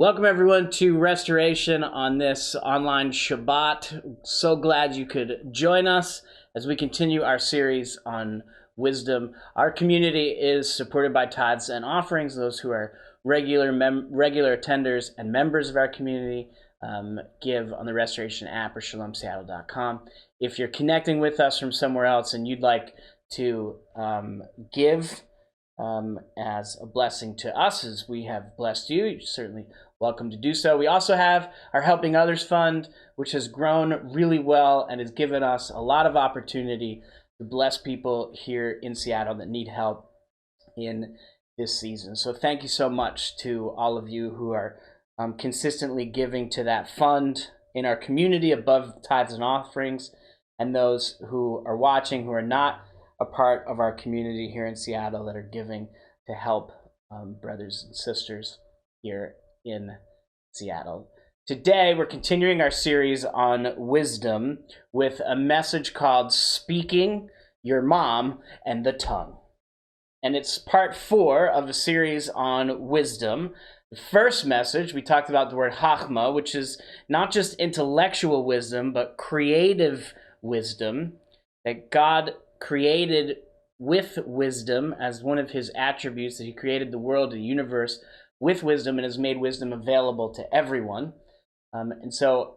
Welcome everyone to Restoration on this online Shabbat. So glad you could join us as we continue our series on wisdom. Our community is supported by tithes and offerings. Those who are regular attenders and members of our community give on the Restoration app or shalomseattle.com. If you're connecting with us from somewhere else and you'd like to give as a blessing to us as we have blessed you, you're certainly welcome to do so. We also have our Helping Others Fund, which has grown really well and has given us a lot of opportunity to bless people here in Seattle that need help in this season. So thank you so much to all of you who are consistently giving to that fund in our community above tithes and offerings, and those who are watching who are not a part of our community here in Seattle that are giving to help brothers and sisters here in Seattle. Today, we're continuing our series on wisdom with a message called Speaking Your Mom and the Tongue. And it's part 4 of a series on wisdom. The first message, we talked about the word chachma, which is not just intellectual wisdom, but creative wisdom, that God created with wisdom as one of his attributes, that he created the world, the universe, with wisdom and has made wisdom available to everyone. And so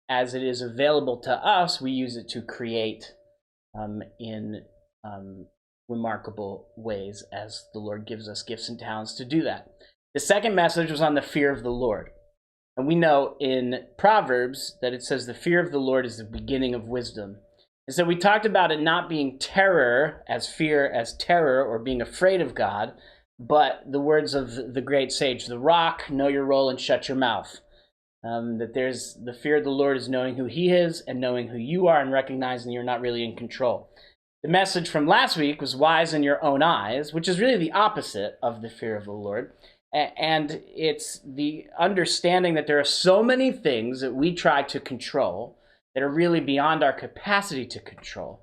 as it is available to us, we use it to create in remarkable ways as the Lord gives us gifts and talents to do that. The second message was on the fear of the Lord. And we know in Proverbs that it says the fear of the Lord is the beginning of wisdom. And so we talked about it not being terror as fear as terror or being afraid of God, but the words of the great sage, the rock, know your role and shut your mouth. That there's the fear of the Lord is knowing who he is and knowing who you are and recognizing you're not really in control. The message from last week was wise in your own eyes, which is really the opposite of the fear of the Lord. And it's the understanding that there are so many things that we try to control that are really beyond our capacity to control.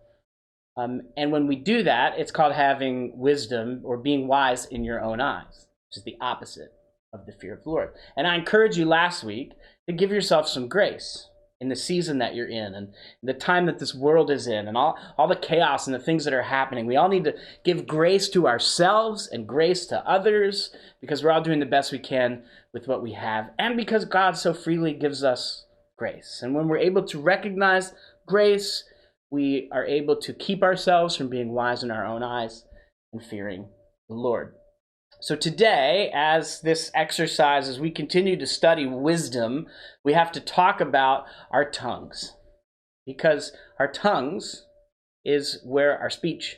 And when we do that, it's called having wisdom or being wise in your own eyes, which is the opposite of the fear of the Lord. And I encouraged you last week to give yourself some grace in the season that you're in and the time that this world is in and all the chaos and the things that are happening. We all need to give grace to ourselves and grace to others because we're all doing the best we can with what we have and because God so freely gives us grace. And when we're able to recognize grace, we are able to keep ourselves from being wise in our own eyes and fearing the Lord. So today, as this exercise, as we continue to study wisdom, we have to talk about our tongues. Because our tongues is where our speech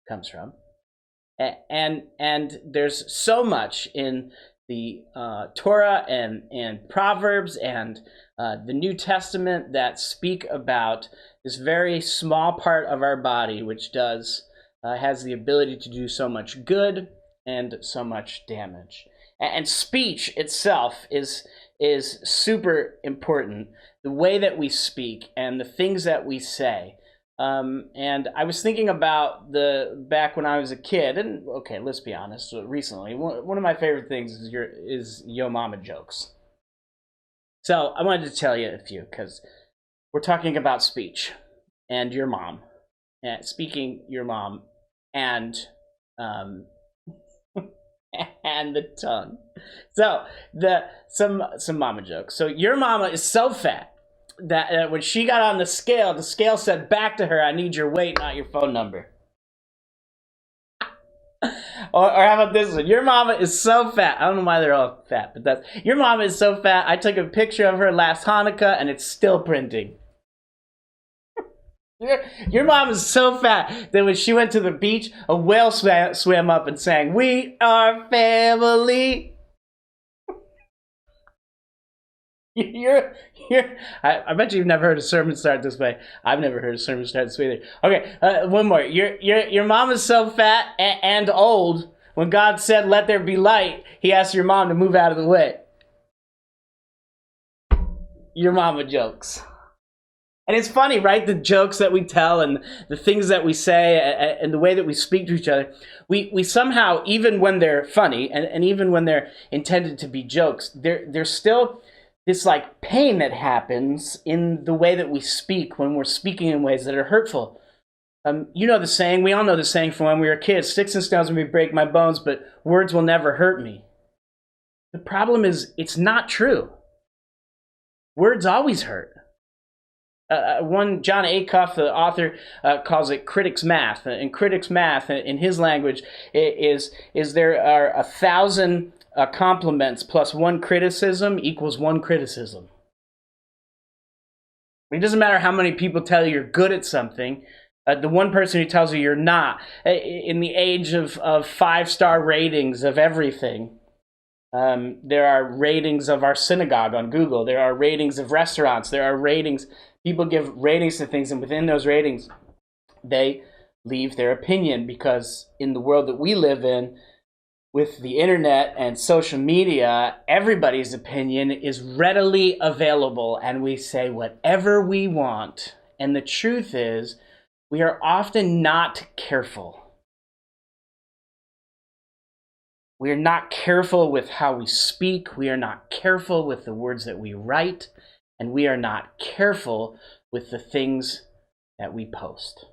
comes from. And there's so much in the Torah and Proverbs and the New Testament that speak about this very small part of our body, which has the ability to do so much good and so much damage. And speech itself is super important. The way that we speak and the things that we say. And I was thinking about back when I was a kid, and okay, let's be honest, recently, one of my favorite things is Yo Mama jokes. So I wanted to tell you a few, because we're talking about speech and your mom, and speaking your mom and and the tongue. So some mama jokes. So your mama is so fat that when she got on the scale said back to her, "I need your weight, not your phone number." Or how about this one? Your mama is so fat. I don't know why they're all fat, but your mama is so fat. I took a picture of her last Hanukkah and it's still printing. Your mom is so fat that when she went to the beach, a whale swam up and sang, "We are family." I bet you've never heard a sermon start this way. I've never heard a sermon start this way either. Okay, one more. Your mom is so fat and old. When God said, "Let there be light," he asked your mom to move out of the way. Your mama jokes. And it's funny, right? The jokes that we tell and the things that we say and the way that we speak to each other, we somehow, even when they're funny and even when they're intended to be jokes, there's still this like pain that happens in the way that we speak when we're speaking in ways that are hurtful. You know the saying, we all know the saying from when we were kids, sticks and stones may break my bones, but words will never hurt me. The problem is it's not true. Words always hurt. One John Acuff, the author, calls it critics' math. And critics' math, in his language, is there are 1,000 compliments plus one criticism equals one criticism. It doesn't matter how many people tell you you're good at something. The one person who tells you you're not, in the age of 5-star ratings of everything, there are ratings of our synagogue on Google. There are ratings of restaurants. There are ratings. People give ratings to things, and within those ratings, they leave their opinion, because in the world that we live in, with the internet and social media, everybody's opinion is readily available, and we say whatever we want. And the truth is, we are often not careful. We are not careful with how we speak. We are not careful with the words that we write. And we are not careful with the things that we post.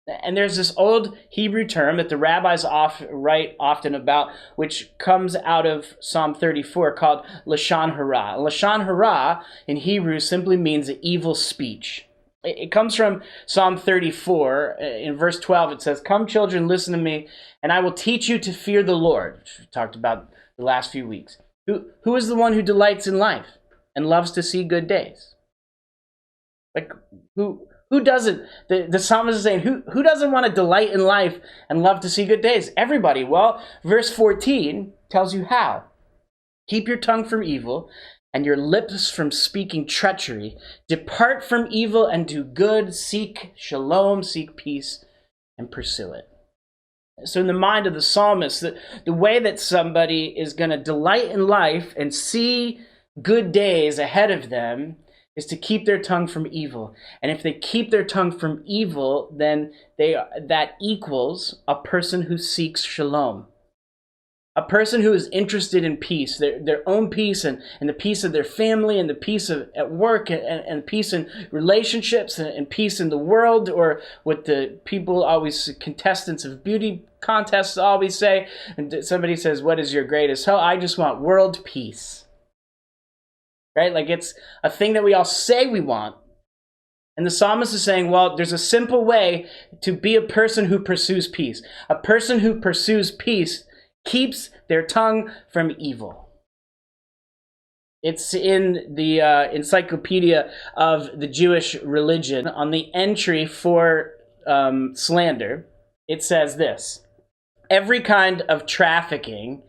And there's this old Hebrew term that the rabbis write often about, which comes out of Psalm 34, called Lashon Hara. Lashon Hara in Hebrew simply means evil speech. It comes from Psalm 34. In verse 12, it says, "Come, children, listen to me, and I will teach you to fear the Lord," which we talked about the last few weeks. Who is the one who delights in life and loves to see good days? Like, who doesn't? The psalmist is saying, who doesn't want to delight in life and love to see good days? Everybody. Well, verse 14 tells you how. "Keep your tongue from evil and your lips from speaking treachery. Depart from evil and do good. Seek shalom, seek peace, and pursue it." So in the mind of the psalmist, the way that somebody is going to delight in life and see good days ahead of them is to keep their tongue from evil. And if they keep their tongue from evil, then that equals a person who seeks shalom. A person who is interested in peace, their own peace and the peace of their family and the peace at work and peace in relationships and peace in the world, or what the people always, contestants of beauty contests always say. And somebody says, "What is your greatest hope?" "I just want world peace." Right? Like, it's a thing that we all say we want. And the psalmist is saying, well, there's a simple way to be a person who pursues peace. A person who pursues peace keeps their tongue from evil. It's in the encyclopedia of the Jewish religion. On the entry for slander, it says this: "Every kind of trafficking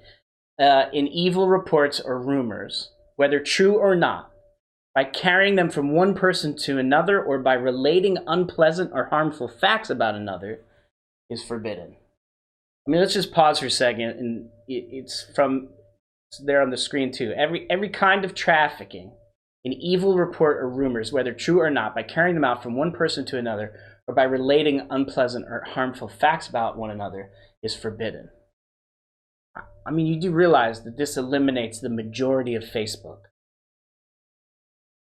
in evil reports or rumors, whether true or not, by carrying them from one person to another or by relating unpleasant or harmful facts about another, is forbidden." I mean, let's just pause for a second, and it's there on the screen too. Every kind of trafficking in evil report or rumors, whether true or not, by carrying them out from one person to another or by relating unpleasant or harmful facts about one another, is forbidden. I mean, you do realize that this eliminates the majority of Facebook.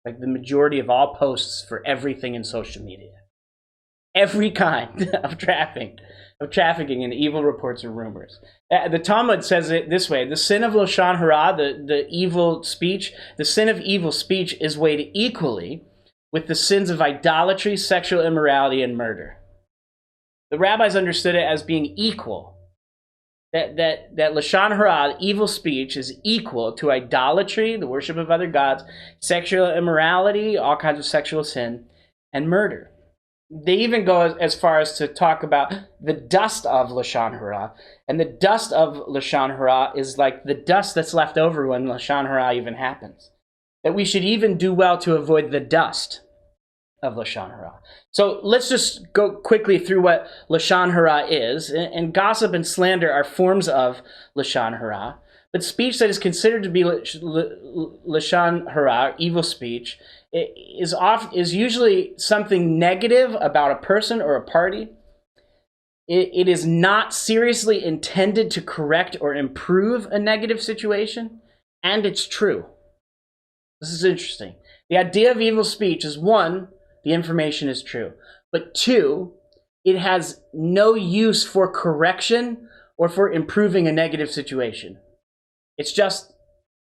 Like, the majority of all posts for everything in social media. Every kind of trafficking in evil reports or rumors. The Talmud says it this way: the sin of Lashon Hara, the evil speech, the sin of evil speech is weighed equally with the sins of idolatry, sexual immorality, and murder. The rabbis understood it as being equal. That Lashon Hara, evil speech, is equal to idolatry, the worship of other gods, sexual immorality, all kinds of sexual sin, and murder. They even go as far as to talk about the dust of Lashon Hara. And the dust of Lashon Hara is like the dust that's left over when Lashon Hara even happens. That we should even do well to avoid the dust of Lashon Hara. So let's just go quickly through what Lashon Hara is. And gossip and slander are forms of Lashon Hara. But speech that is considered to be lashon hara, evil speech, is usually something negative about a person or a party. It is not seriously intended to correct or improve a negative situation, and it's true. This is interesting. The idea of evil speech is, one, the information is true, but two, it has no use for correction or for improving a negative situation. It's just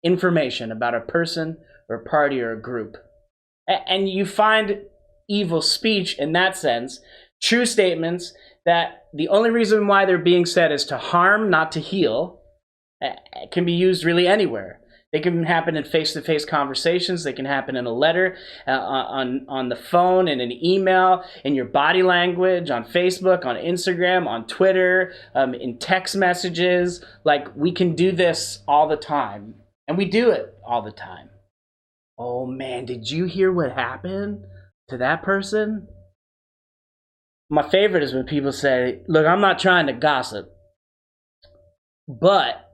information about a person or a party or a group. And you find evil speech in that sense, true statements that the only reason why they're being said is to harm, not to heal, can be used really anywhere. They can happen in face-to-face conversations. They can happen in a letter, on the phone, in an email, in your body language, on Facebook, on Instagram, on Twitter, in text messages. Like, we can do this all the time, and we do it all the time. Oh man, did you hear what happened to that person? My favorite is when people say, look, I'm not trying to gossip, but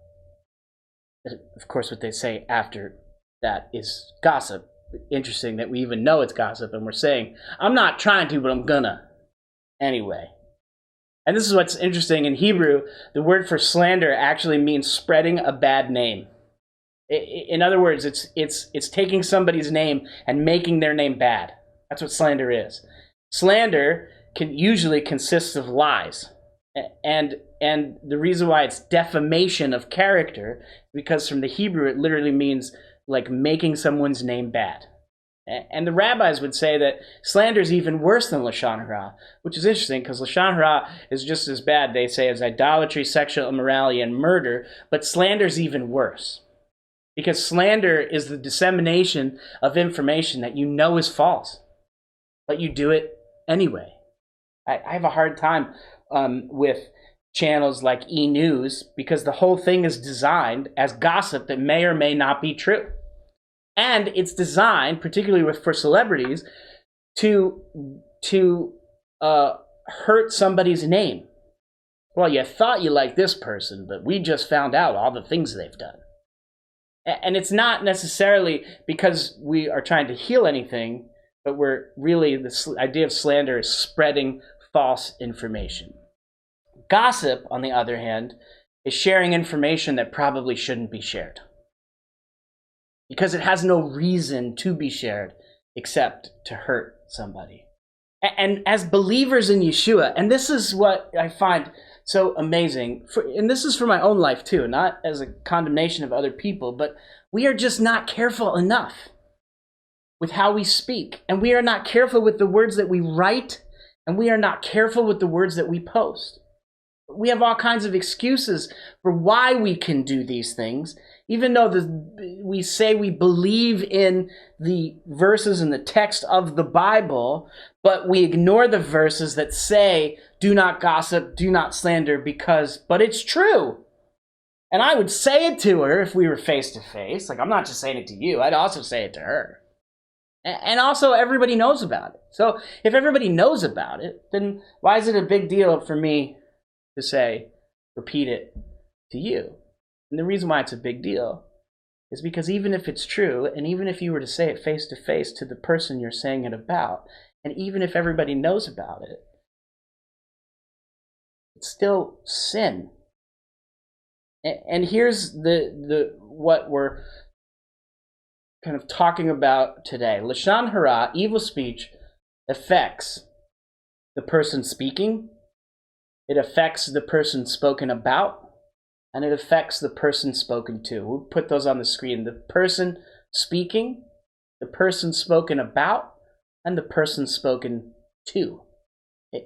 of course, what they say after that is gossip. Interesting that we even know it's gossip, and we're saying, I'm not trying to, but I'm gonna anyway. And this is what's interesting. In Hebrew, the word for slander actually means spreading a bad name. In other words, it's taking somebody's name and making their name bad. That's what slander is. Slander usually consists of lies. And the reason why it's defamation of character, because from the Hebrew it literally means like making someone's name bad. And the rabbis would say that slander is even worse than lashon hara, which is interesting because lashon hara is just as bad, they say, as idolatry, sexual immorality, and murder, but slander is even worse. Because slander is the dissemination of information that you know is false, but you do it anyway. I have a hard time with channels like E! News because the whole thing is designed as gossip that may or may not be true. And it's designed, particularly for celebrities, to hurt somebody's name. Well, you thought you liked this person, but we just found out all the things they've done. And it's not necessarily because we are trying to heal anything, but we're really, the idea of slander is spreading false information. Gossip, on the other hand, is sharing information that probably shouldn't be shared, because it has no reason to be shared except to hurt somebody. And as believers in Yeshua, and this is what I find so amazing, and this is for my own life too, not as a condemnation of other people, but we are just not careful enough with how we speak, and we are not careful with the words that we write, and we are not careful with the words that we post. We have all kinds of excuses for why we can do these things, even though we say we believe in the verses in the text of the Bible, but we ignore the verses that say, do not gossip, do not slander, but it's true. And I would say it to her if we were face to face. Like, I'm not just saying it to you, I'd also say it to her. And also, everybody knows about it. So if everybody knows about it, then why is it a big deal for me to say, repeat it to you? And the reason why it's a big deal is because even if it's true, and even if you were to say it face to face to the person you're saying it about, and even if everybody knows about it, it's still sin. And here's what we're kind of talking about today. Lashon hara, evil speech, affects the person speaking, it affects the person spoken about, and it affects the person spoken to. We'll put those on the screen. The person speaking, the person spoken about, and the person spoken to.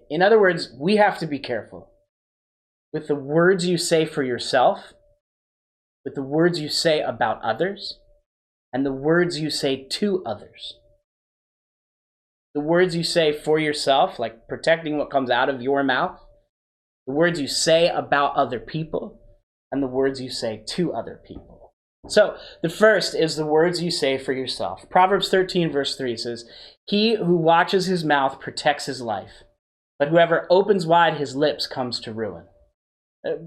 In other words, we have to be careful with the words you say for yourself, with the words you say about others, and the words you say to others. The words you say for yourself, like protecting what comes out of your mouth, the words you say about other people, and the words you say to other people. So the first is the words you say for yourself. Proverbs 13 verse 3 says, he who watches his mouth protects his life, but whoever opens wide his lips comes to ruin.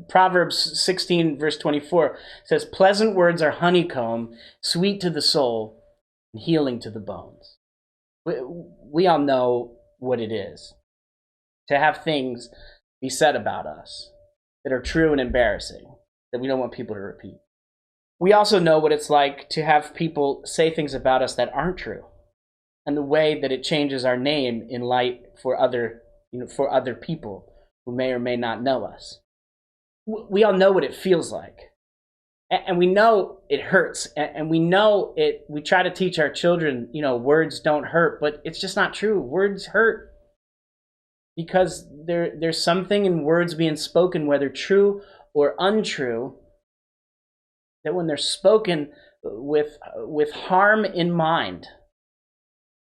Proverbs 16, verse 24 says, pleasant words are honeycomb, sweet to the soul, and healing to the bones. We all know what it is to have things be said about us that are true and embarrassing, that we don't want people to repeat. We also know what it's like to have people say things about us that aren't true, and the way that it changes our name in light for other people who may or may not know us. We all know what it feels like. And we know it hurts. And we know it. We try to teach our children, words don't hurt, but it's just not true. Words hurt. Because there's something in words being spoken, whether true or untrue, that when they're spoken with harm in mind.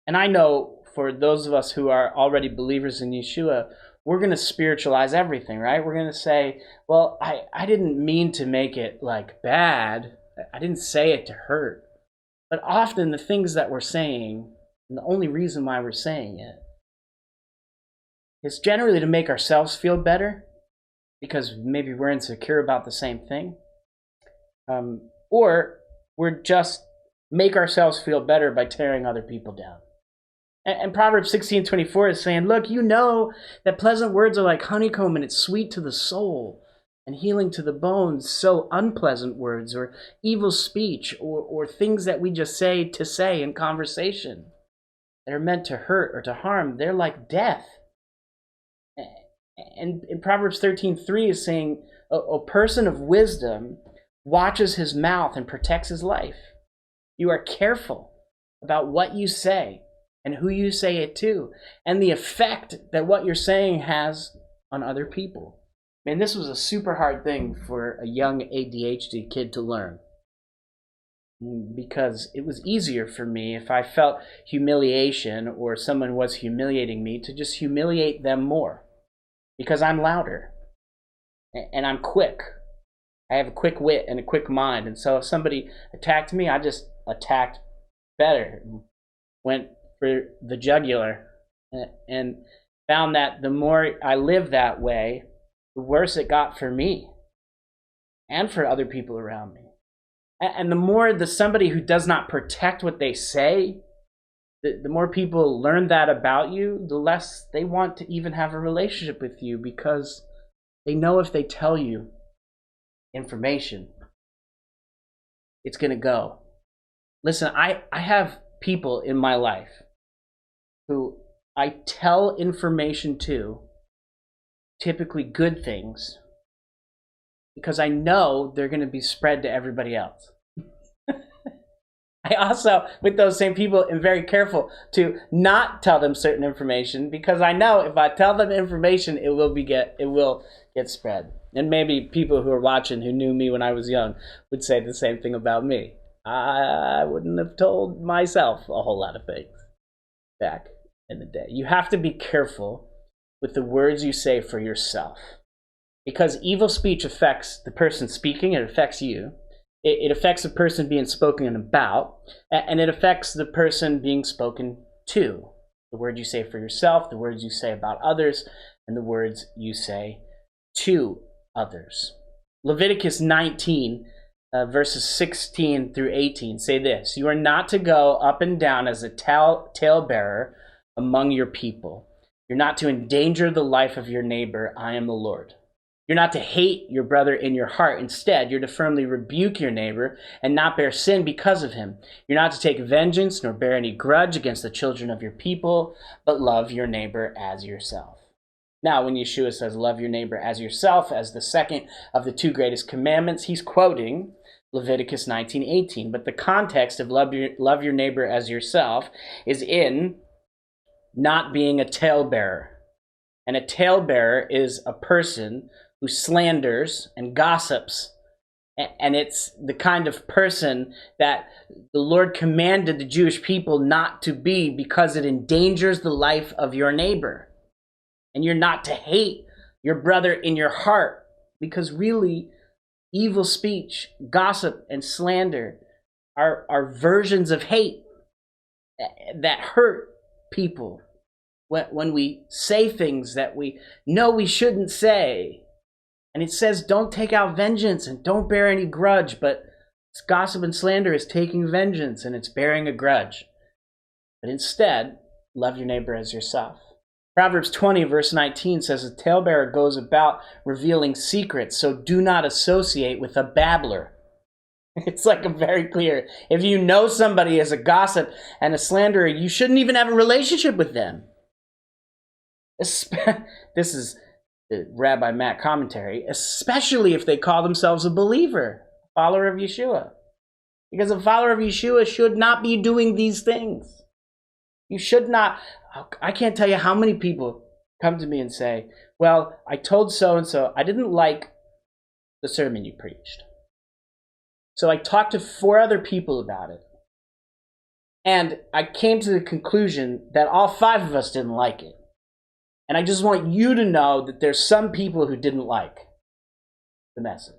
And I know for those of us who are already believers in Yeshua, we're going to spiritualize everything, right? We're going to say, well, I didn't mean to make it like bad. I didn't say it to hurt. But often the things that we're saying, and the only reason why we're saying it, is generally to make ourselves feel better, because maybe we're insecure about the same thing. Or we're just make ourselves feel better by tearing other people down. And Proverbs 16:24 is saying, look, you know that pleasant words are like honeycomb and it's sweet to the soul and healing to the bones. So unpleasant words or evil speech or things that we just say in conversation that are meant to hurt or to harm, they're like death. And in Proverbs 13:3 is saying, a person of wisdom watches his mouth and protects his life. You are careful about what you say and who you say it to, and the effect that what you're saying has on other people. Man, this was a super hard thing for a young ADHD kid to learn, because it was easier for me if I felt humiliation or someone was humiliating me to just humiliate them more, because I'm louder and I'm quick. I have a quick wit and a quick mind, and so if somebody attacked me, I just attacked better, went for the jugular, and found that the more I lived that way, the worse it got for me and for other people around me. And the more somebody who does not protect what they say, the more people learn that about you, the less they want to even have a relationship with you, because they know if they tell you information, it's going to go. Listen, I have people in my life who I tell information to, typically good things, because I know they're going to be spread to everybody else. I also, with those same people, am very careful to not tell them certain information, because I know if I tell them information, it will get spread. And maybe people who are watching who knew me when I was young would say the same thing about me. I wouldn't have told myself a whole lot of things back in the day. You have to be careful with the words you say for yourself, because evil speech affects the person speaking. It affects you. It affects the person being spoken about, and it affects the person being spoken to. The words you say for yourself, the words you say about others, and the words you say to others. Leviticus 19, verses 16 through 18 say this: you are not to go up and down as a talebearer among your people. You're not to endanger the life of your neighbor. I am the Lord. You're not to hate your brother in your heart. Instead, you're to firmly rebuke your neighbor and not bear sin because of him. You're not to take vengeance nor bear any grudge against the children of your people, but love your neighbor as yourself. Now, when Yeshua says love your neighbor as yourself as the second of the two greatest commandments, he's quoting Leviticus 19:18. But the context of love your neighbor as yourself is in not being a talebearer. And a talebearer is a person who slanders and gossips. And it's the kind of person that the Lord commanded the Jewish people not to be, because it endangers the life of your neighbor. And you're not to hate your brother in your heart, because really evil speech, gossip, and slander are versions of hate that hurt people. When we say things that we know we shouldn't say, And it says don't take out vengeance and don't bear any grudge, but gossip and slander is taking vengeance and it's bearing a grudge. But instead, love your neighbor as yourself. Proverbs 20 verse 19 says a talebearer goes about revealing secrets, so do not associate with a babbler. It's like a very clear, if you know somebody is a gossip and a slanderer, you shouldn't even have a relationship with them. This is Rabbi Matt commentary, especially if they call themselves a believer, a follower of Yeshua. Because a follower of Yeshua should not be doing these things. You should not. I can't tell you how many people come to me and say, well, I told so-and-so I didn't like the sermon you preached. So I talked to 4 other people about it. And I came to the conclusion that all 5 of us didn't like it. And I just want you to know that there's some people who didn't like the message.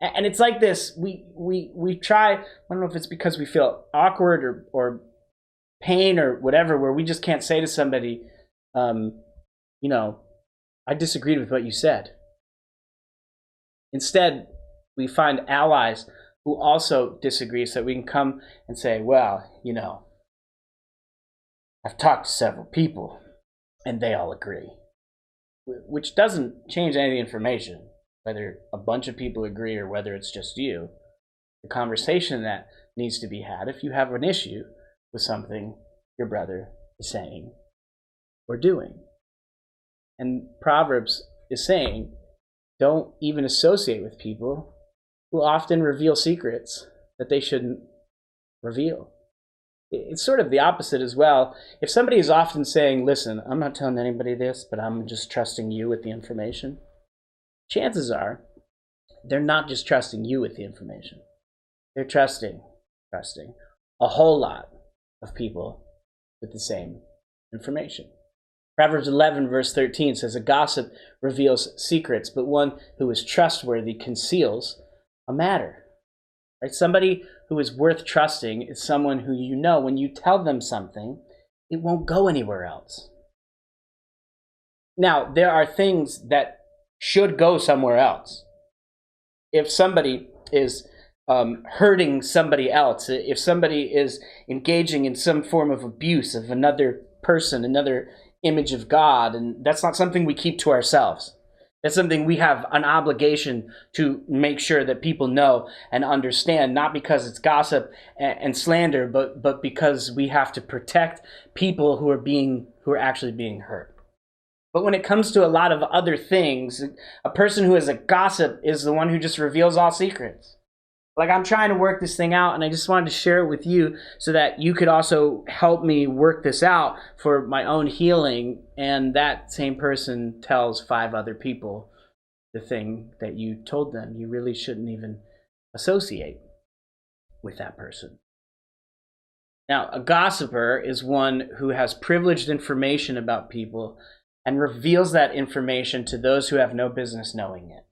And it's like this. We try, I don't know if it's because we feel awkward or pain or whatever, where we just can't say to somebody, I disagreed with what you said. Instead, we find allies who also disagree so that we can come and say, well, I've talked to several people and they all agree. Which doesn't change any of the information, whether a bunch of people agree or whether it's just you. The conversation that needs to be had if you have an issue with something your brother is saying or doing. And Proverbs is saying, don't even associate with people who often reveal secrets that they shouldn't reveal. It's sort of the opposite as well. If somebody is often saying, listen, I'm not telling anybody this, but I'm just trusting you with the information, chances are they're not just trusting you with the information. They're trusting a whole lot of people with the same information. Proverbs 11 verse 13 says, a gossip reveals secrets, but one who is trustworthy conceals a matter. Right? Somebody who is worth trusting is someone who when you tell them something, it won't go anywhere else. Now, there are things that should go somewhere else. If somebody is hurting somebody else, if somebody is engaging in some form of abuse of another person, another image of God, and that's not something we keep to ourselves. That's something we have an obligation to make sure that people know and understand, not because it's gossip and slander, but because we have to protect people who are actually being hurt. But when it comes to a lot of other things, a person who is a gossip is the one who just reveals all secrets. Like, I'm trying to work this thing out, and I just wanted to share it with you so that you could also help me work this out for my own healing. And that same person tells 5 other people the thing that you told them. You really shouldn't even associate with that person. Now, a gossiper is one who has privileged information about people and reveals that information to those who have no business knowing it.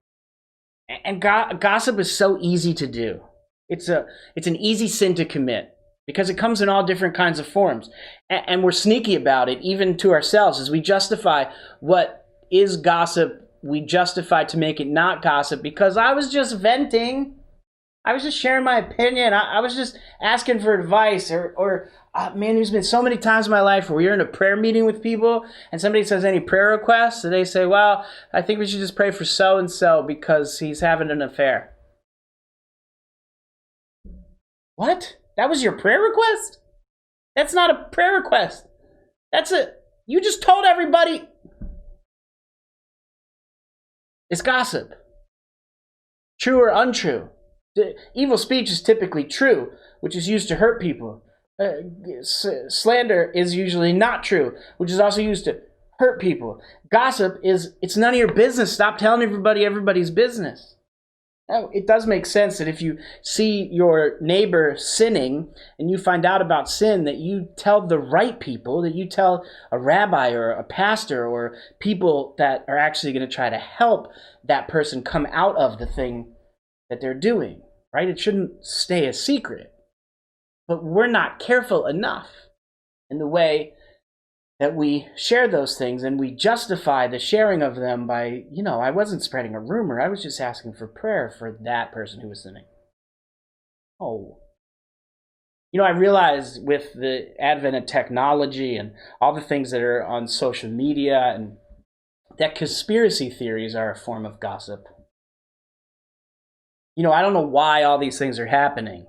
And gossip is so easy to do. It's an easy sin to commit because it comes in all different kinds of forms. And we're sneaky about it, even to ourselves, as we justify what is gossip. We justify to make it not gossip because I was just venting. I was just sharing my opinion. I was just asking for advice. Man, there's been so many times in my life where we're in a prayer meeting with people and somebody says any prayer requests, and they say, well, I think we should just pray for so-and-so because he's having an affair. What? That was your prayer request? That's not a prayer request. You just told everybody. It's gossip. True or untrue. Evil speech is typically true, which is used to hurt people. Slander is usually not true, which is also used to hurt people. Gossip it's none of your business. Stop telling everybody everybody's business. Now, it does make sense that if you see your neighbor sinning and you find out about sin, that you tell the right people, that you tell a rabbi or a pastor or people that are actually going to try to help that person come out of the thing that they're doing, right? It shouldn't stay a secret. But we're not careful enough in the way that we share those things and we justify the sharing of them by, I wasn't spreading a rumor. I was just asking for prayer for that person who was sinning. Oh. I realize with the advent of technology and all the things that are on social media, and that conspiracy theories are a form of gossip. I don't know why all these things are happening,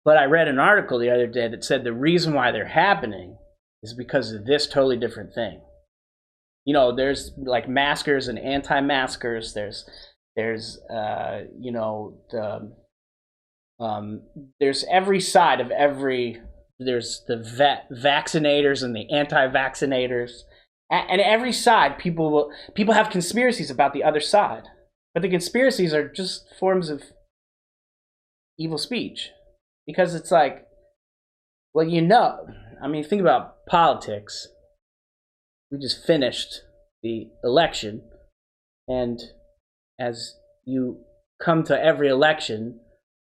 but I read an article the other day that said the reason why they're happening is because of this totally different thing. There's like maskers and anti-maskers. There's every side of every. There's the vaccinators and the anti-vaccinators, and every side people have conspiracies about the other side, but the conspiracies are just forms of evil speech, because it's like, well, think about politics. We just finished the election, and as you come to every election,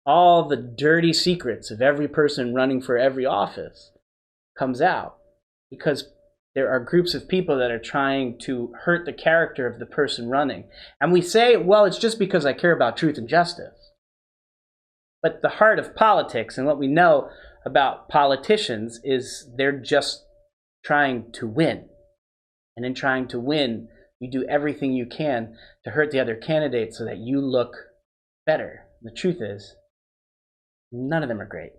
all the dirty secrets of every person running for every office comes out, because there are groups of people that are trying to hurt the character of the person running. And we say, well, it's just because I care about truth and justice. But the heart of politics, and what we know about politicians, is they're just trying to win. And in trying to win, you do everything you can to hurt the other candidate so that you look better. The truth is, none of them are great.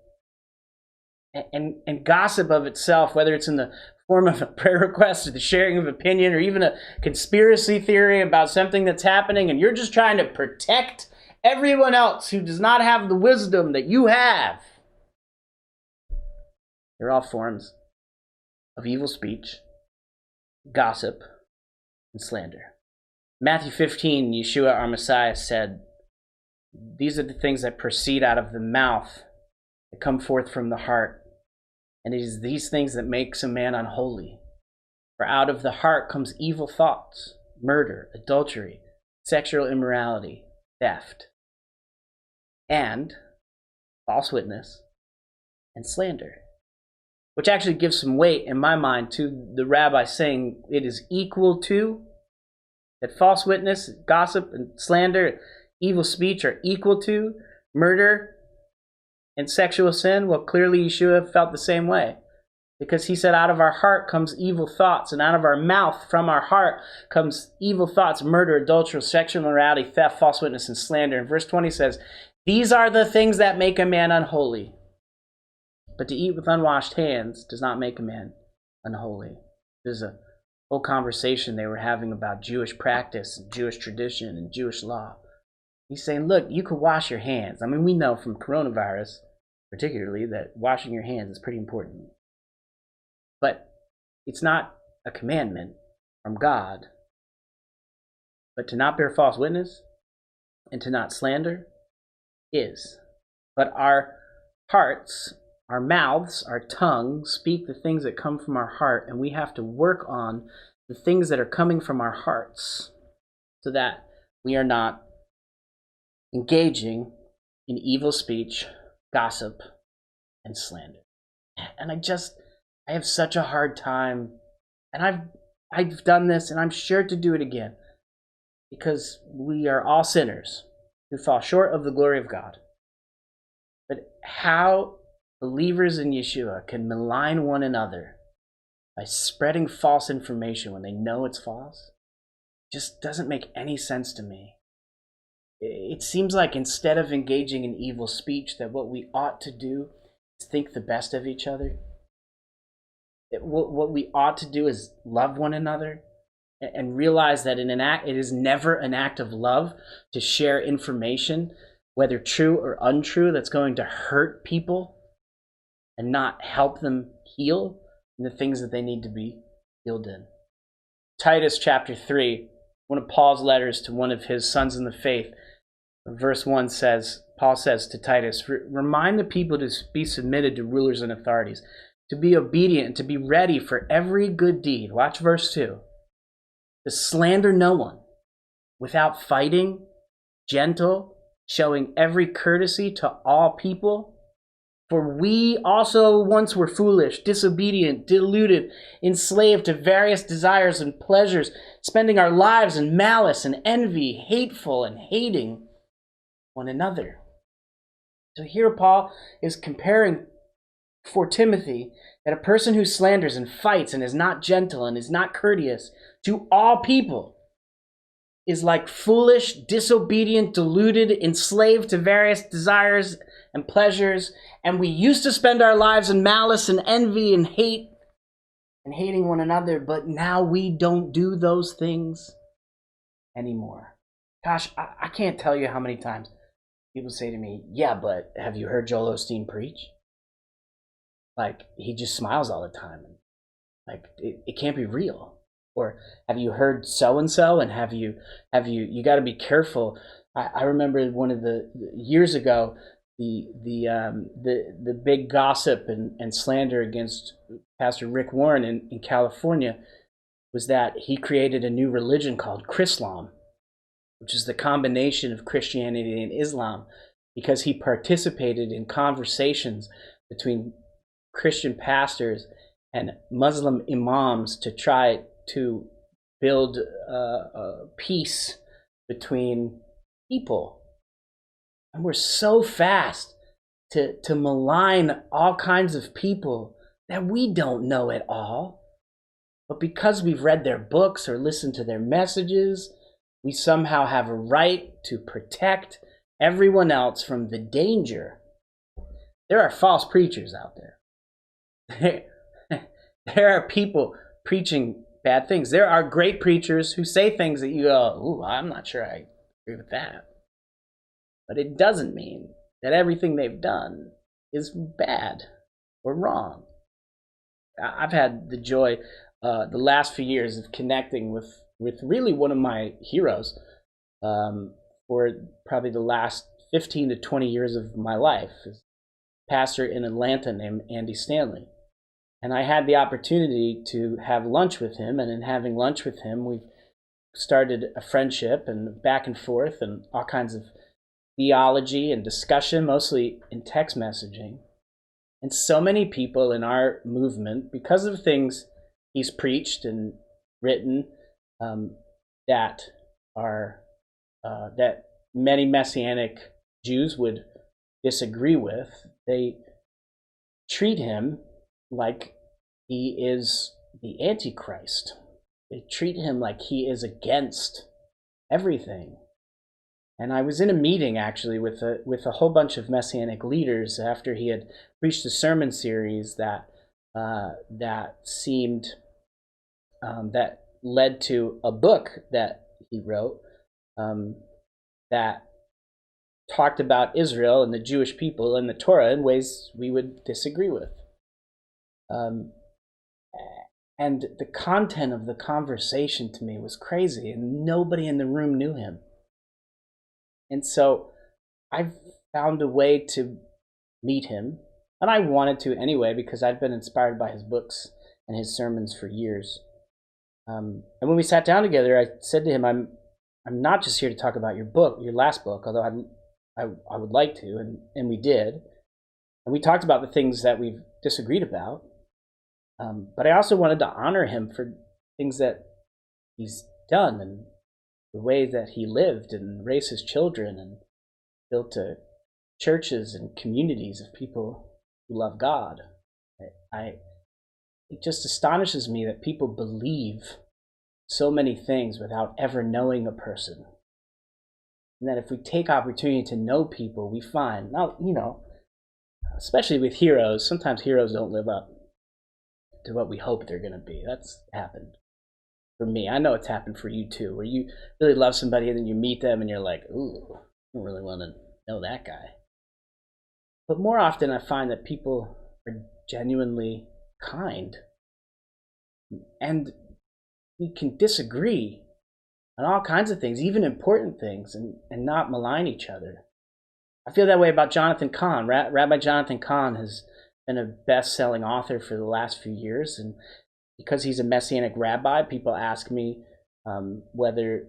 And gossip of itself, whether it's in the form of a prayer request or the sharing of opinion or even a conspiracy theory about something that's happening, and you're just trying to protect everyone else who does not have the wisdom that you have, they're all forms of evil speech, gossip, and slander. Matthew 15, Yeshua, our Messiah, said, "These are the things that proceed out of the mouth, that come forth from the heart. And it is these things that makes a man unholy. For out of the heart comes evil thoughts, murder, adultery, sexual immorality, theft, and false witness, and slander." Which actually gives some weight in my mind to the rabbi saying it is equal to, that false witness, gossip, and slander, evil speech are equal to murder and sexual sin. Well, clearly Yeshua felt the same way, because he said out of our heart comes evil thoughts, and out of our mouth, from our heart, comes evil thoughts, murder, adultery, sexual immorality, theft, false witness, and slander. And verse 20 says, "These are the things that make a man unholy. But to eat with unwashed hands does not make a man unholy." There's a whole conversation they were having about Jewish practice and Jewish tradition and Jewish law. He's saying, look, you could wash your hands. I mean, we know from coronavirus, particularly, that washing your hands is pretty important. But it's not a commandment from God. But to not bear false witness and to not slander is. But our hearts, our mouths, our tongues speak the things that come from our heart, and we have to work on the things that are coming from our hearts so that we are not engaging in evil speech, gossip, and slander. And I have such a hard time, and I've done this, and I'm sure to do it again, because we are all sinners who fall short of the glory of God. But how believers in Yeshua can malign one another by spreading false information when they know it's false just doesn't make any sense to me. It seems like instead of engaging in evil speech, that what we ought to do is think the best of each other. What we ought to do is love one another and realize that it is never an act of love to share information, whether true or untrue, that's going to hurt people and not help them heal in the things that they need to be healed in. Titus chapter 3, one of Paul's letters to one of his sons in the faith, verse 1 says, Paul says to Titus, "Remind the people to be submitted to rulers and authorities, to be obedient and to be ready for every good deed." Watch verse 2. "To slander no one, without fighting, gentle, showing every courtesy to all people. For we also once were foolish, disobedient, deluded, enslaved to various desires and pleasures, spending our lives in malice and envy, hateful and hating one another. So here Paul is comparing for Timothy that a person who slanders and fights and is not gentle and is not courteous to all people is like foolish, disobedient, deluded, enslaved to various desires and pleasures. And we used to spend our lives in malice and envy and hate and hating one another, but now we don't do those things anymore. Gosh, I can't tell you how many times people say to me, yeah, but have you heard Joel Osteen preach? Like, he just smiles all the time. Like, it can't be real. Or have you heard so-and-so? And have you got to be careful. I remember one of the years ago, the big gossip and slander against Pastor Rick Warren in California was that he created a new religion called Chrislam, which is the combination of Christianity and Islam, because he participated in conversations between Christian pastors and Muslim imams to try to build peace between people. And we're so fast to malign all kinds of people that we don't know at all. But because we've read their books or listened to their messages, we somehow have a right to protect everyone else from the danger. There are false preachers out there. There are people preaching bad things. There are great preachers who say things that you go, ooh, I'm not sure I agree with that. But it doesn't mean that everything they've done is bad or wrong. I've had the joy the last few years of connecting with really one of my heroes for probably the last 15 to 20 years of my life. A pastor in Atlanta named Andy Stanley. And I had the opportunity to have lunch with him, and in having lunch with him, we've started a friendship and back and forth and all kinds of theology and discussion, mostly in text messaging. And so many people in our movement, because of things he's preached and written that many Messianic Jews would disagree with, they treat him like he is the Antichrist. They treat him like he is against everything. And I was in a meeting actually with a whole bunch of Messianic leaders after he had preached a sermon series that led to a book that he wrote that talked about Israel and the Jewish people and the Torah in ways we would disagree with. And the content of the conversation to me was crazy, and nobody in the room knew him. And so I found a way to meet him, and I wanted to anyway because I'd been inspired by his books and his sermons for years. And when we sat down together, I said to him, I'm not just here to talk about your book, your last book, although I would like to, and we did. And we talked about the things that we've disagreed about. But I also wanted to honor him for things that he's done and the ways that he lived and raised his children and built churches and communities of people who love God. It just astonishes me that people believe so many things without ever knowing a person. And that if we take opportunity to know people, we find, now, especially with heroes, sometimes heroes don't live up to what we hope they're going to be. That's happened for me. I know it's happened for you too, where you really love somebody and then you meet them and you're like, ooh, I don't really want to know that guy. But more often I find that people are genuinely kind. And we can disagree on all kinds of things, even important things, and not malign each other. I feel that way about Jonathan Cahn. Rabbi Jonathan Cahn has been a best-selling author for the last few years, and because he's a Messianic rabbi, people ask me whether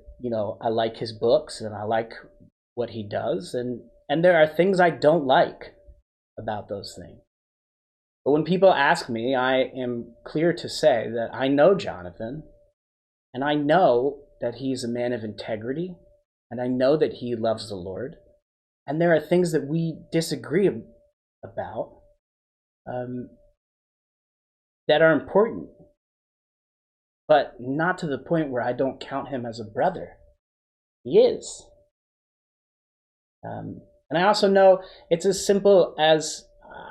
I like his books and I like what he does, and there are things I don't like about those things. But when people ask me, I am clear to say that I know Jonathan, and I know that he's a man of integrity, and I know that he loves the Lord, and there are things that we disagree about that are important, but not to the point where I don't count him as a brother. He is. And I also know it's as simple as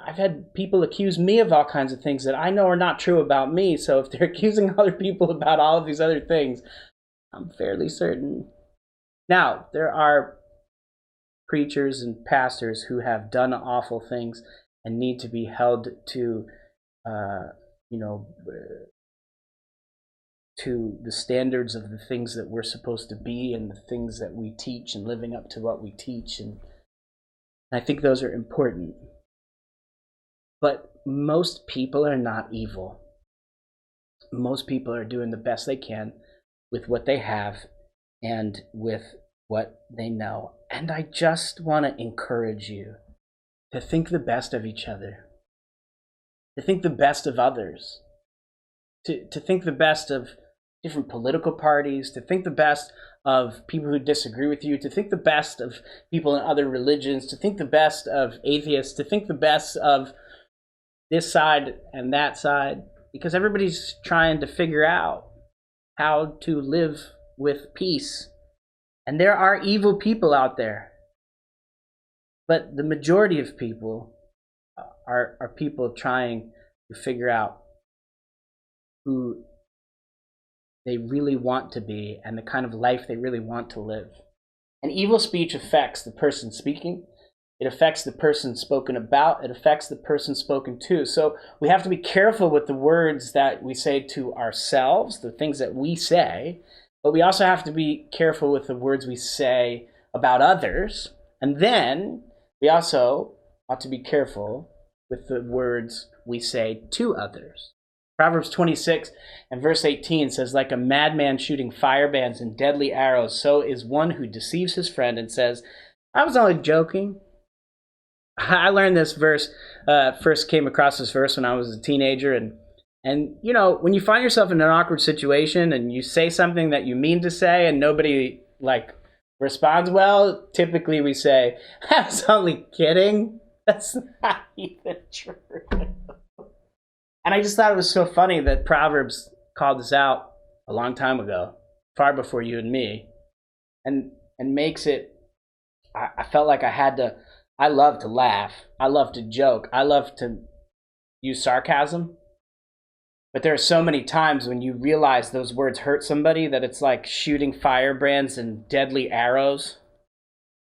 I've had people accuse me of all kinds of things that I know are not true about me. So if they're accusing other people about all of these other things, I'm fairly certain. Now, there are preachers and pastors who have done awful things and need to be held to, to the standards of the things that we're supposed to be and the things that we teach and living up to what we teach. And I think those are important. But most people are not evil. Most people are doing the best they can with what they have and with what they know. And I just want to encourage you to think the best of each other, to think the best of others, to think the best of different political parties, to think the best of people who disagree with you, to think the best of people in other religions, to think the best of atheists, to think the best of this side and that side, because everybody's trying to figure out how to live with peace. And there are evil people out there, but the majority of people are people trying to figure out who they really want to be and the kind of life they really want to live. And evil speech affects the person speaking. It affects the person spoken about. It affects the person spoken to. So we have to be careful with the words that we say to ourselves, the things that we say, but we also have to be careful with the words we say about others. And then we also ought to be careful with the words we say to others. Proverbs 26 and verse 18 says, like a madman shooting firebrands and deadly arrows, so is one who deceives his friend and says, I was only joking. I learned this verse, first came across this verse when I was a teenager. And you know, when you find yourself in an awkward situation and you say something that you mean to say and nobody responds well, typically we say, I was only kidding. That's not even true. And I just thought it was so funny that Proverbs called this out a long time ago, far before you and me, and makes it, I felt like I love to laugh. I love to joke. I love to use sarcasm. But there are so many times when you realize those words hurt somebody that it's like shooting firebrands and deadly arrows.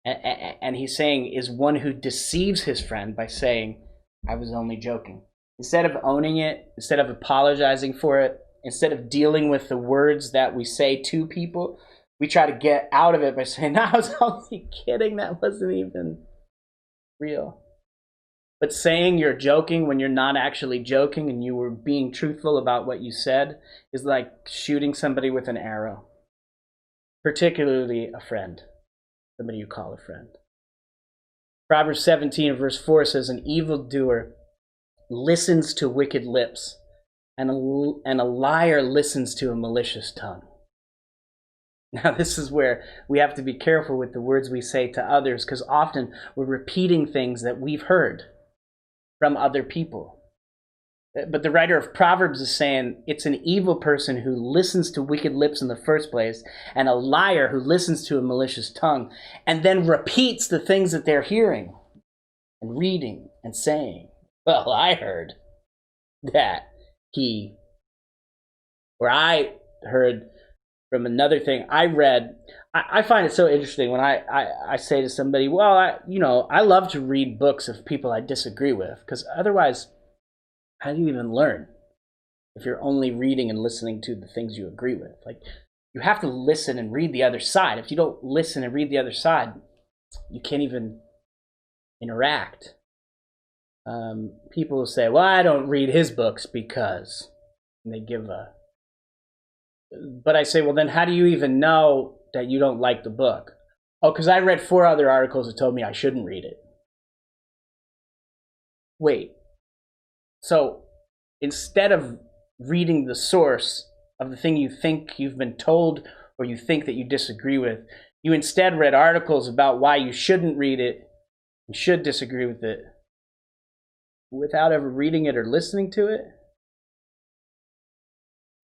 And he's saying is one who deceives his friend by saying, I was only joking. Instead of owning it, instead of apologizing for it, instead of dealing with the words that we say to people, we try to get out of it by saying, no, I was only kidding. That wasn't even real. But saying you're joking when you're not actually joking and you were being truthful about what you said is like shooting somebody with an arrow, particularly a friend, somebody you call a friend. Proverbs 17 verse 4 says, an evildoer listens to wicked lips, and a liar listens to a malicious tongue. Now, this is where we have to be careful with the words we say to others, because often we're repeating things that we've heard from other people. But the writer of Proverbs is saying it's an evil person who listens to wicked lips in the first place, and a liar who listens to a malicious tongue, and then repeats the things that they're hearing and reading and saying. Well, I heard that I heard from another thing I read. I find it so interesting when I say to somebody, well, I love to read books of people I disagree with, because otherwise, how do you even learn if you're only reading and listening to the things you agree with? Like, you have to listen and read the other side. If you don't listen and read the other side, you can't even interact. People will say, well, I don't read his books because, and they give but I say, well, then how do you even know that you don't like the book? Oh, because I read 4 other articles that told me I shouldn't read it. wait, so instead of reading the source of the thing you think you've been told or you think that you disagree with, you instead read articles about why you shouldn't read it and should disagree with it without ever reading it or listening to it.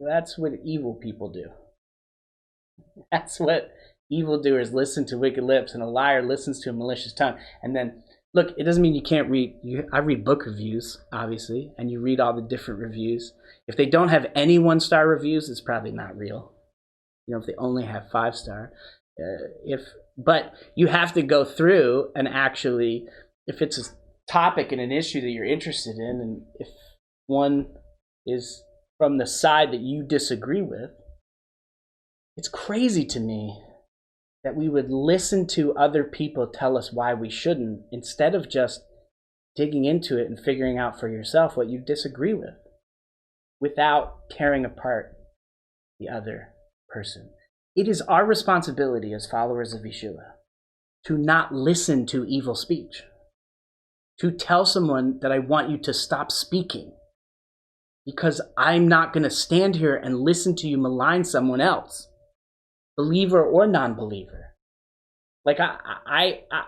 That's what evil people do. That's what evildoers listen to wicked lips, and a liar listens to a malicious tongue. And then, look, it doesn't mean you can't read. I read book reviews, obviously, and you read all the different reviews. If they don't have any 1-star reviews, it's probably not real. If they only have 5-star. But you have to go through and actually, if it's a topic and an issue that you're interested in, and if one is from the side that you disagree with, it's crazy to me that we would listen to other people tell us why we shouldn't, instead of just digging into it and figuring out for yourself what you disagree with without tearing apart the other person. It is our responsibility as followers of Yeshua to not listen to evil speech, to tell someone that I want you to stop speaking, because I'm not going to stand here and listen to you malign someone else, believer or non-believer. Like,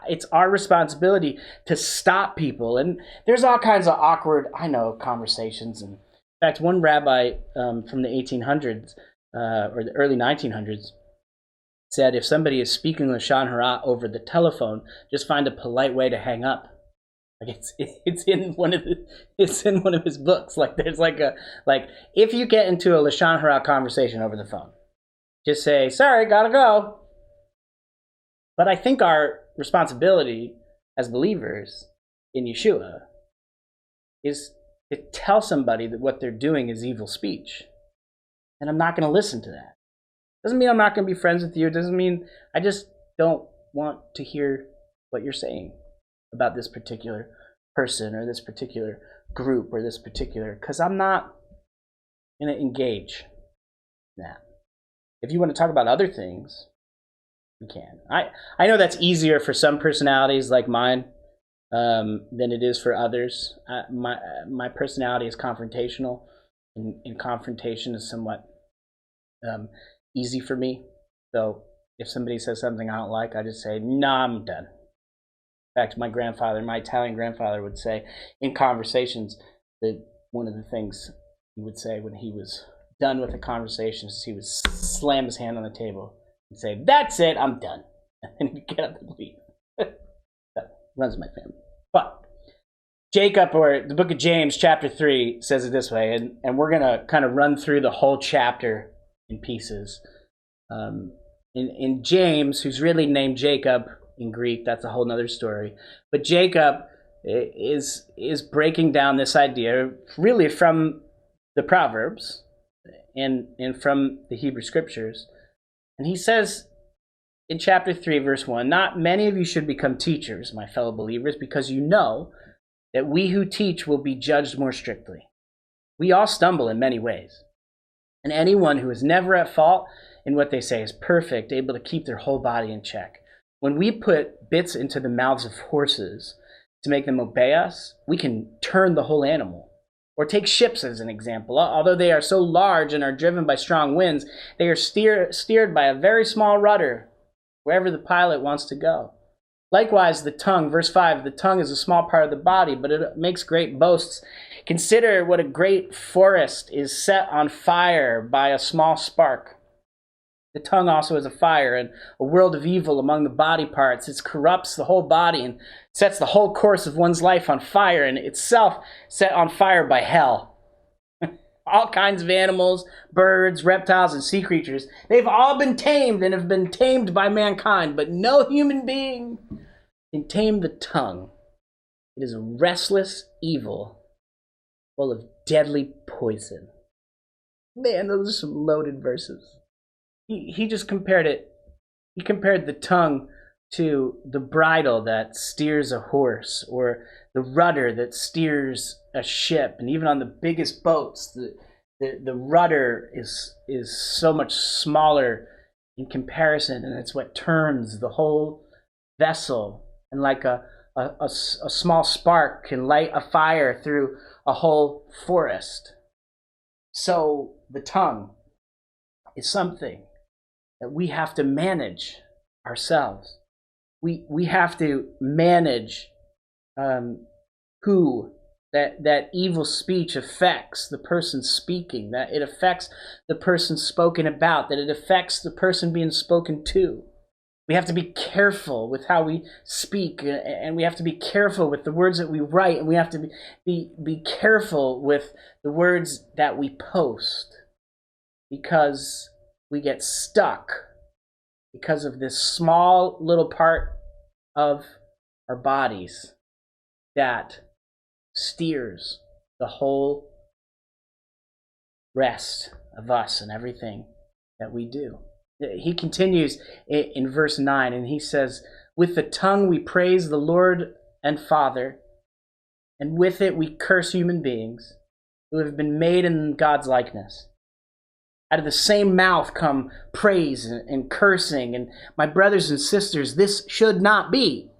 it's our responsibility to stop people. And there's all kinds of awkward, conversations. And in fact, one rabbi from the 1800s or the early 1900s said, if somebody is speaking Lashon Hara over the telephone, just find a polite way to hang up. Like, it's in one of his books. Like, there's if you get into a Lashon Hara conversation over the phone, just say, sorry, gotta go. But I think our responsibility as believers in Yeshua is to tell somebody that what they're doing is evil speech. And I'm not going to listen to that. Doesn't mean I'm not going to be friends with you. It doesn't mean I just don't want to hear what you're saying about this particular person or this particular group or this particular, because I'm not going to engage in that. If you want to talk about other things, you can. I know that's easier for some personalities like mine than it is for others. My personality is confrontational, and confrontation is somewhat easy for me. So if somebody says something I don't like, I just say, nah, I'm done. In fact, my Italian grandfather would say in conversations that one of the things he would say when he was done with the conversation is he would slam his hand on the table and say, that's it, I'm done. And he'd get up and leave. That runs my family. But Jacob, or the book of James, chapter 3, says it this way, and we're going to kind of run through the whole chapter in pieces. In James, who's really named Jacob in Greek, that's a whole nother story. But Jacob is breaking down this idea really from the Proverbs and from the Hebrew Scriptures. And he says in chapter 3, verse 1, not many of you should become teachers, my fellow believers, because you know that we who teach will be judged more strictly. We all stumble in many ways. And anyone who is never at fault in what they say is perfect, able to keep their whole body in check. When we put bits into the mouths of horses to make them obey us, we can turn the whole animal. Or take ships as an example. Although they are so large and are driven by strong winds, they are steered by a very small rudder wherever the pilot wants to go. Likewise, the tongue, verse 5, the tongue is a small part of the body, but it makes great boasts. Consider what a great forest is set on fire by a small spark. The tongue also is a fire and a world of evil among the body parts. It corrupts the whole body and sets the whole course of one's life on fire, and itself set on fire by hell. All kinds of animals, birds, reptiles, and sea creatures, they've all been tamed and have been tamed by mankind, but no human being can tame the tongue. It is a restless evil full of deadly poison. Man, those are some loaded verses. He just compared it. He compared the tongue to the bridle that steers a horse, or the rudder that steers a ship. And even on the biggest boats, the rudder is so much smaller in comparison, and it's what turns the whole vessel. And like a a small spark can light a fire through a whole forest. So the tongue is something that we have to manage ourselves. We have to manage who that evil speech affects the person speaking, that it affects the person spoken about, that it affects the person being spoken to. We have to be careful with how we speak, and we have to be careful with the words that we write, and we have to be careful with the words that we post, because we get stuck because of this small little part of our bodies that steers the whole rest of us and everything that we do. He continues in verse 9, and he says, with the tongue we praise the Lord and Father, and with it we curse human beings who have been made in God's likeness. Out of the same mouth come praise and cursing. And my brothers and sisters, this should not be.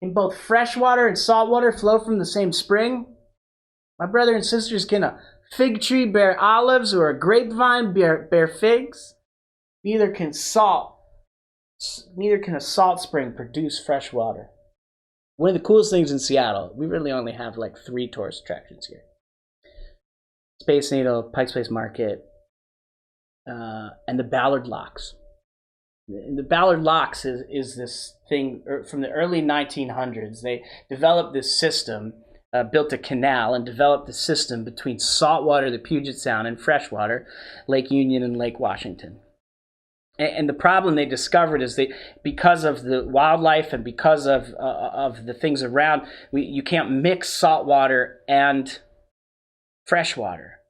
Can both fresh water and salt water flow from the same spring? My brothers and sisters, can a fig tree bear olives or a grapevine bear figs? Neither can a salt spring produce fresh water. One of the coolest things in Seattle, we really only have like 3 tourist attractions here. Space Needle, Pike's Place Market, and the Ballard Locks. The Ballard Locks is this thing from the early 1900s. They developed this system, built a canal, and developed a system between saltwater, the Puget Sound, and freshwater, Lake Union and Lake Washington. And the problem they discovered is because of the wildlife and because of the things around, you can't mix saltwater and freshwater,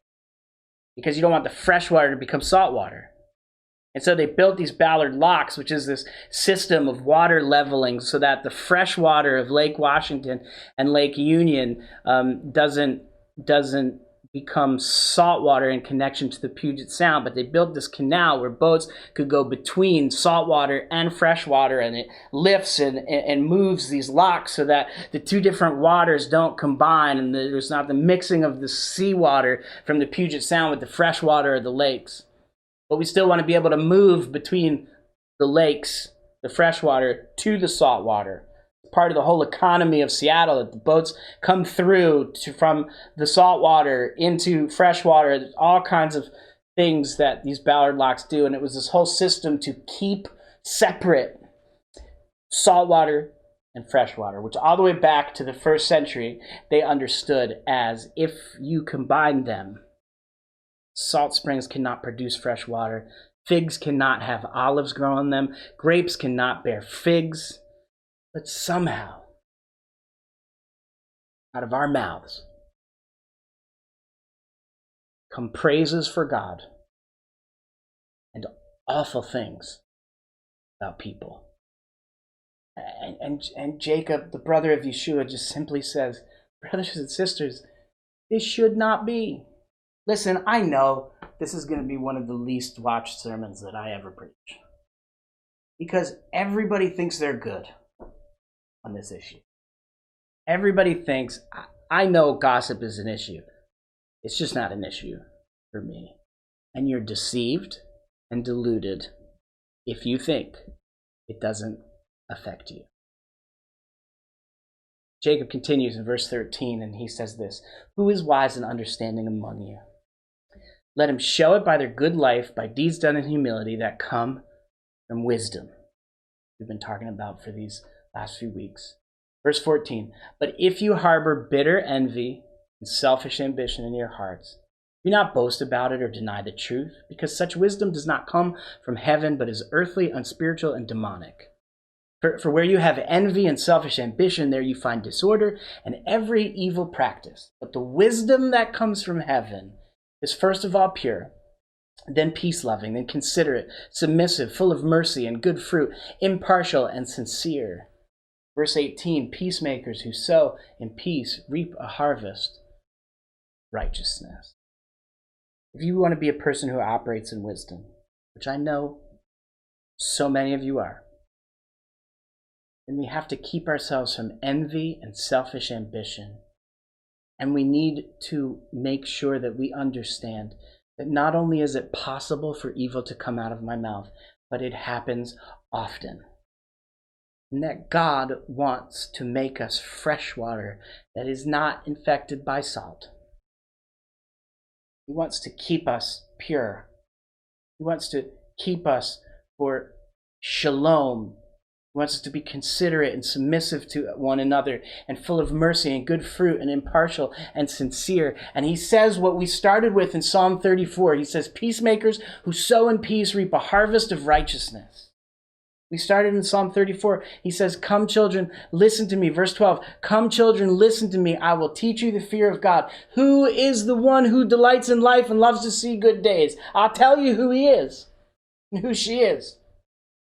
because you don't want the freshwater to become saltwater. And so they built these Ballard Locks, which is this system of water leveling so that the fresh water of Lake Washington and Lake Union doesn't become saltwater in connection to the Puget Sound. But they built this canal where boats could go between saltwater and freshwater, and it lifts and moves these locks so that the two different waters don't combine, and there's not the mixing of the seawater from the Puget Sound with the fresh water of the lakes. But we still want to be able to move between the lakes, the freshwater, to the saltwater. It's part of the whole economy of Seattle, that the boats come through from the saltwater into freshwater. There's all kinds of things that these Ballard Locks do, and it was this whole system to keep separate saltwater and freshwater, which all the way back to the 1st century, they understood as if you combine them, salt springs cannot produce fresh water. Figs cannot have olives grow on them. Grapes cannot bear figs. But somehow, out of our mouths, come praises for God and awful things about people. And Jacob, the brother of Yeshua, just simply says, brothers and sisters, this should not be. Listen, I know this is going to be one of the least watched sermons that I ever preach, because everybody thinks they're good on this issue. Everybody thinks, I know gossip is an issue. It's just not an issue for me. And you're deceived and deluded if you think it doesn't affect you. Jacob continues in verse 13, and he says this, who is wise and understanding among you? Let him show it by their good life, by deeds done in humility that come from wisdom. We've been talking about for these last few weeks. Verse 14, but if you harbor bitter envy and selfish ambition in your hearts, do not boast about it or deny the truth, because such wisdom does not come from heaven, but is earthly, unspiritual, and demonic. For where you have envy and selfish ambition, there you find disorder and every evil practice. But the wisdom that comes from heaven is first of all pure, then peace-loving, then considerate, submissive, full of mercy and good fruit, impartial and sincere. Verse 18, peacemakers who sow in peace reap a harvest of righteousness. If you want to be a person who operates in wisdom, which I know so many of you are, then we have to keep ourselves from envy and selfish ambition. And we need to make sure that we understand that not only is it possible for evil to come out of my mouth, but it happens often. And that God wants to make us fresh water that is not infected by salt. He wants to keep us pure. He wants to keep us for shalom. He wants us to be considerate and submissive to one another and full of mercy and good fruit and impartial and sincere. And he says what we started with in Psalm 34. He says, peacemakers who sow in peace reap a harvest of righteousness. We started in Psalm 34. He says, come children, listen to me. Verse 12, come children, listen to me. I will teach you the fear of God. Who is the one who delights in life and loves to see good days? I'll tell you who he is and who she is.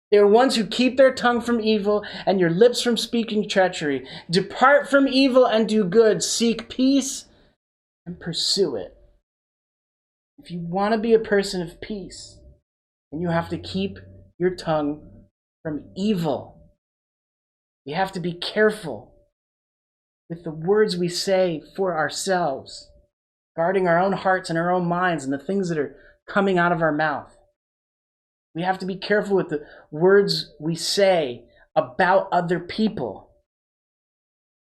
They are ones who keep their tongue from evil and your lips from speaking treachery. Depart from evil and do good. Seek peace and pursue it. If you want to be a person of peace, then you have to keep your tongue from evil. We have to be careful with the words we say for ourselves, guarding our own hearts and our own minds and the things that are coming out of our mouth. We have to be careful with the words we say about other people,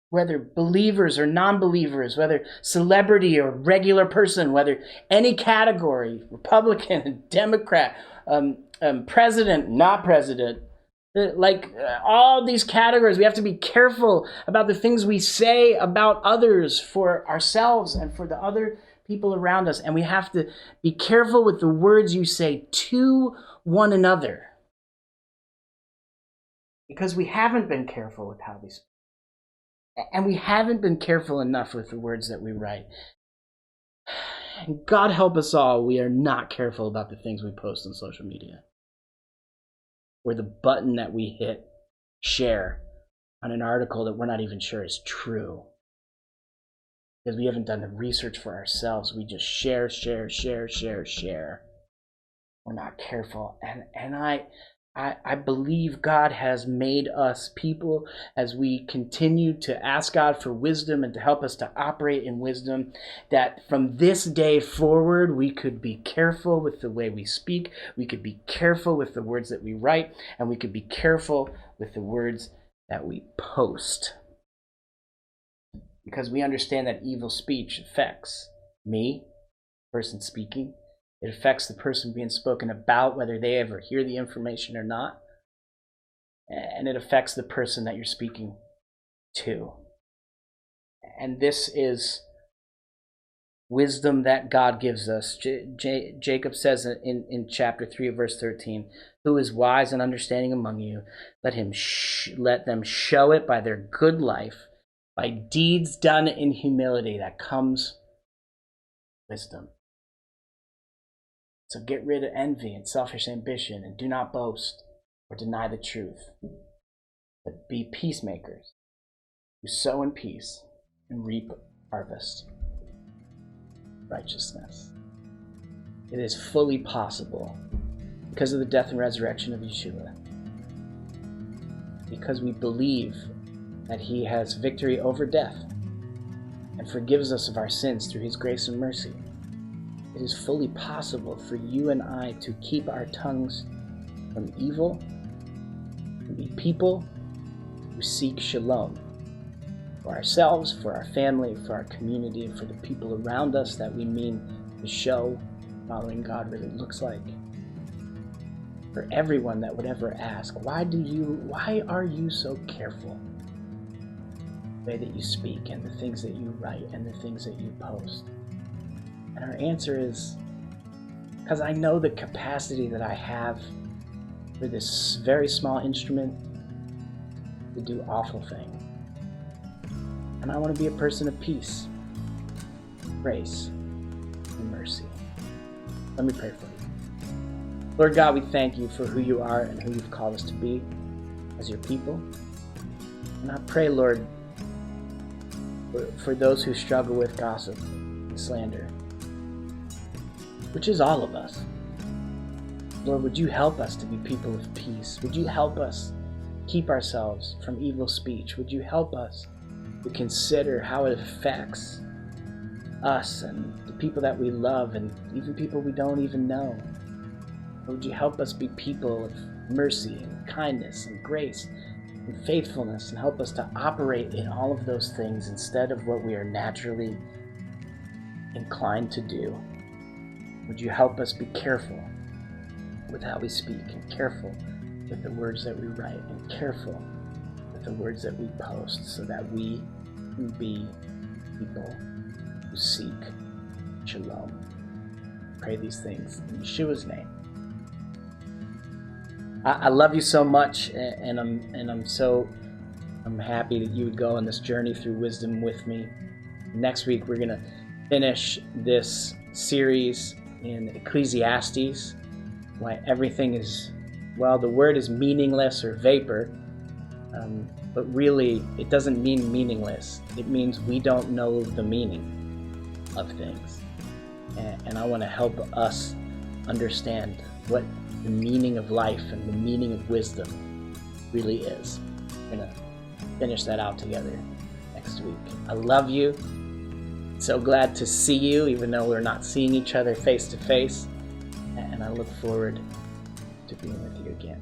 whether believers or non-believers, whether celebrity or regular person, whether any category, Republican, Democrat, president, not president. All these categories, we have to be careful about the things we say about others for ourselves and for the other people around us. And we have to be careful with the words you say to one another, because we haven't been careful with how we speak. And we haven't been careful enough with the words that we write. And God help us all, we are not careful about the things we post on social media, or the button that we hit share on an article that we're not even sure is true, because we haven't done the research for ourselves. We just share. We're not careful. And I believe God has made us people, as we continue to ask God for wisdom and to help us to operate in wisdom, that from this day forward, we could be careful with the way we speak. We could be careful with the words that we write, and we could be careful with the words that we post. Because we understand that evil speech affects me, the person speaking. It affects the person being spoken about, whether they ever hear the information or not. And it affects the person that you're speaking to. And this is wisdom that God gives us. Jacob says in chapter 3 of verse 13, who is wise and understanding among you? Let them show it by their good life, by deeds done in humility. That comes wisdom. So get rid of envy and selfish ambition, and do not boast or deny the truth, but be peacemakers who sow in peace and reap harvest righteousness. It is fully possible because of the death and resurrection of Yeshua, because we believe that he has victory over death and forgives us of our sins through his grace and mercy. It is fully possible for you and I to keep our tongues from evil and be people who seek shalom for ourselves, for our family, for our community, and for the people around us that we mean to show following God really looks like. For everyone that would ever ask, why are you so careful? The way that you speak and the things that you write and the things that you post. And our answer is, because I know the capacity that I have for this very small instrument to do awful things. And I want to be a person of peace, grace, and mercy. Let me pray for you. Lord God, we thank you for who you are and who you've called us to be as your people. And I pray, Lord, for those who struggle with gossip and slander, which is all of us. Lord, would you help us to be people of peace? Would you help us keep ourselves from evil speech. Would you help us to consider how it affects us and the people that we love and even people we don't even know? Would you help us be people of mercy and kindness and grace and faithfulness, and help us to operate in all of those things instead of what we are naturally inclined to do? Would you help us be careful with how we speak, and careful with the words that we write, and careful with the words that we post, so that we can be people who seek shalom. Pray these things in Yeshua's name. I love you so much, and I'm happy that you would go on this journey through wisdom with me. Next week we're gonna finish this series in Ecclesiastes, why everything is, well, the word is meaningless or vapor, but really it doesn't mean meaningless. It means we don't know the meaning of things, and I want to help us understand what the meaning of life and the meaning of wisdom really is. We're going to finish that out together next week. I love you. So glad to see you, even though we're not seeing each other face to face. And I look forward to being with you again.